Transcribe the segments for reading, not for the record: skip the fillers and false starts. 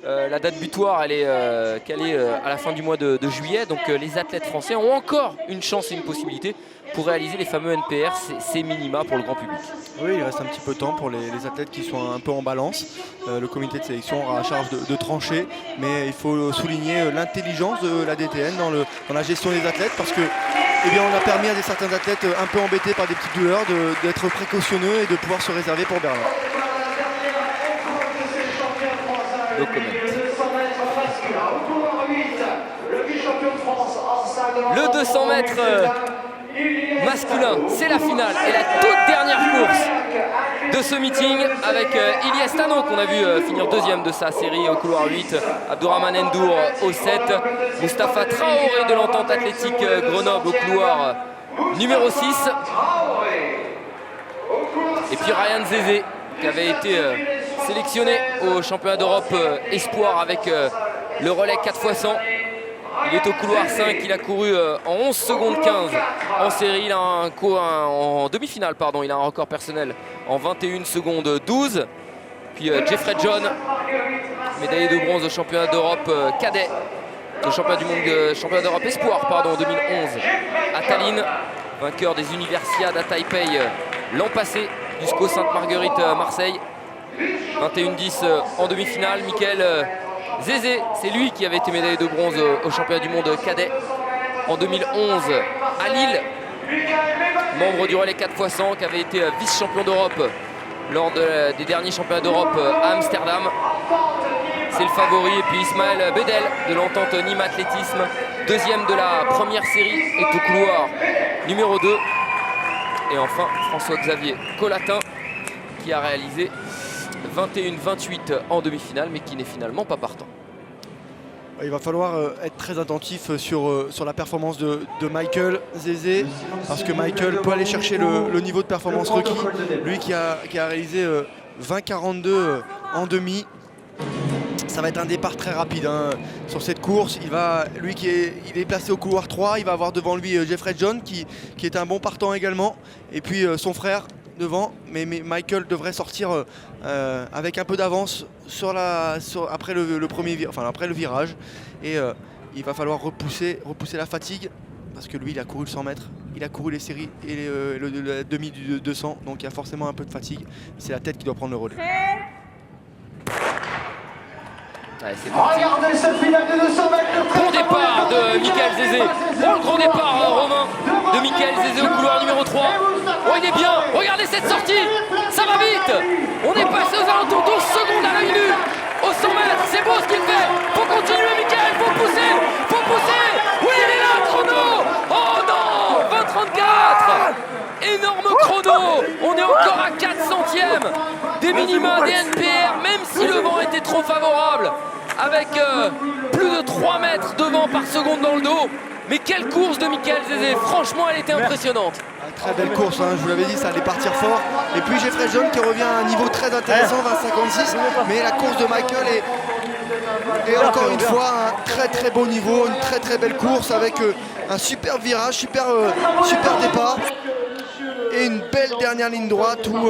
La date butoir, elle est calée à la fin du mois de juillet. Donc les athlètes français ont encore une chance et une possibilité pour réaliser les fameux NPR, ces minima pour le grand public. Oui, il reste un petit peu de temps pour les athlètes qui sont un peu en balance. Le comité de sélection aura à charge de trancher, mais il faut souligner l'intelligence de la DTN dans la gestion des athlètes, parce que on a permis à certains athlètes un peu embêtés par des petites douleurs d'être précautionneux et de pouvoir se réserver pour Berlin. Le 200 mètres masculin, c'est la finale et la toute dernière course de ce meeting avec Ilyes Tano qu'on a vu finir deuxième de sa série au couloir 8, Abdourahmane Ndour au 7, Mustapha Traoré de l'entente athlétique Grenoble au couloir numéro 6, et puis Ryan Zézé qui avait été sélectionné au championnat d'Europe Espoir avec le relais 4x100. Il est au couloir 5, il a couru en 11 secondes 15 en série, il a en demi-finale, pardon, il a un record personnel en 21 secondes 12. Puis Jeffrey John, médaillé de bronze au championnat d'Europe cadet, au championnat du monde, championnat d'Europe Espoir, pardon, en 2011 à Tallinn, vainqueur des Universiades à Taipei l'an passé, jusqu'au Sainte-Marguerite Marseille. 21-10 en demi-finale. Mickaël Zézé, c'est lui qui avait été médaillé de bronze au championnat du monde cadet en 2011 à Lille, membre du relais 4x100 qui avait été vice-champion d'Europe lors des derniers championnats d'Europe à Amsterdam. C'est le favori. Et puis Ismaël Bedel de l'entente Nîmes Athlétisme, deuxième de la première série, est au couloir numéro 2. Et enfin François-Xavier Collatin qui a réalisé 21-28 en demi-finale, mais qui n'est finalement pas partant. Il va falloir être très attentif sur la performance de Michael Zézé, parce que Michael peut aller chercher le niveau de performance requis. Lui qui a réalisé 20-42 en demi. Ça va être un départ très rapide hein, sur cette course. Il est placé au couloir 3. Il va avoir devant lui Jeffrey John qui est un bon partant également. Et puis son frère devant, mais Michael devrait sortir avec un peu d'avance après le virage, et il va falloir repousser la fatigue, parce que lui il a couru le 100 mètres, il a couru les séries et la demi du 200, donc il y a forcément un peu de fatigue. C'est la tête qui doit prendre le relais. Allez, c'est parti. Bon départ de Michael Zézé. Bon, le gros départ Romain de Michael Zézé au couloir numéro 3. Oh, il est bien. Regardez cette sortie. Ça va vite. On est passé aux alentours d'11 secondes à l'œil nu. Au 100 mètres, c'est beau ce qu'il fait. Faut continuer Michael, faut pousser. Oui, il est là, chrono. Oh non, 20-34. Énorme chrono. On est encore à 4 centièmes des minima, des NPR, même si le vent était trop favorable, avec plus de 3 mètres de vent par seconde dans le dos. Mais quelle course de Michael Zézé, franchement elle était impressionnante. Très belle course, hein. Je vous l'avais dit, ça allait partir fort. Et puis Jeffrey John qui revient à un niveau très intéressant, 20-56. Mais la course de Michael est encore une fois un très très beau niveau, une très très belle course avec un super virage, super départ. Et une belle dernière ligne droite où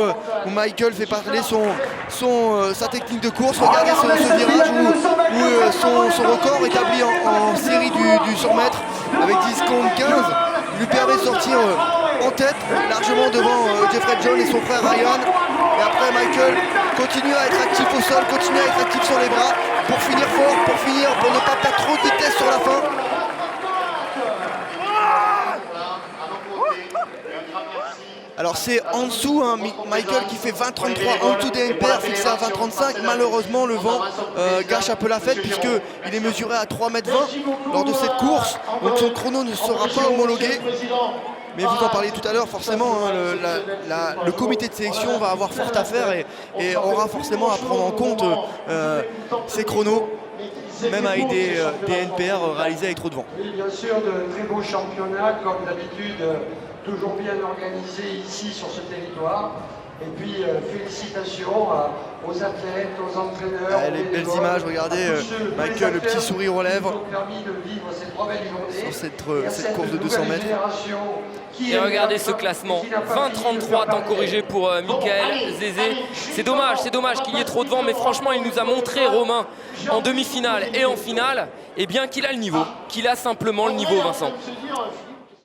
Michael fait parler sa technique de course. Regardez ce virage où son record établi en série du 100 mètres avec 10 secondes 15 lui permet de sortir en tête, largement devant Jeffrey John et son frère Ryan. Et après Michael continue à être actif au sol, continue à être actif sur les bras pour finir fort, pour ne pas perdre trop de vitesse sur la fin. Alors c'est en dessous, hein, Michael qui fait 20-33 en dessous des NPR fixé à 20-35. Malheureusement le vent gâche un peu la fête, puisqu'il est mesuré à 3,20 m lors de cette course. Donc son chrono ne sera pas homologué. Mais vous en parliez tout à l'heure, forcément, hein, le comité de sélection va avoir fort à faire et aura forcément à prendre en compte ces chronos, même avec des NPR réalisés avec trop de vent. Oui, bien sûr, de très beaux championnats, comme d'habitude, toujours bien organisés ici sur ce territoire. Et puis félicitations aux athlètes, aux entraîneurs. Les belles images, regardez Michael, le petit sourire aux lèvres sur cette course de 200 mètres. Et regardez ce classement, 20-33 temps corrigé pour Michael Zézé. C'est dommage qu'il y ait trop de vent, mais franchement il nous a montré, Romain, en demi-finale et en finale, eh bien qu'il a le niveau, qu'il a simplement le niveau, Vincent.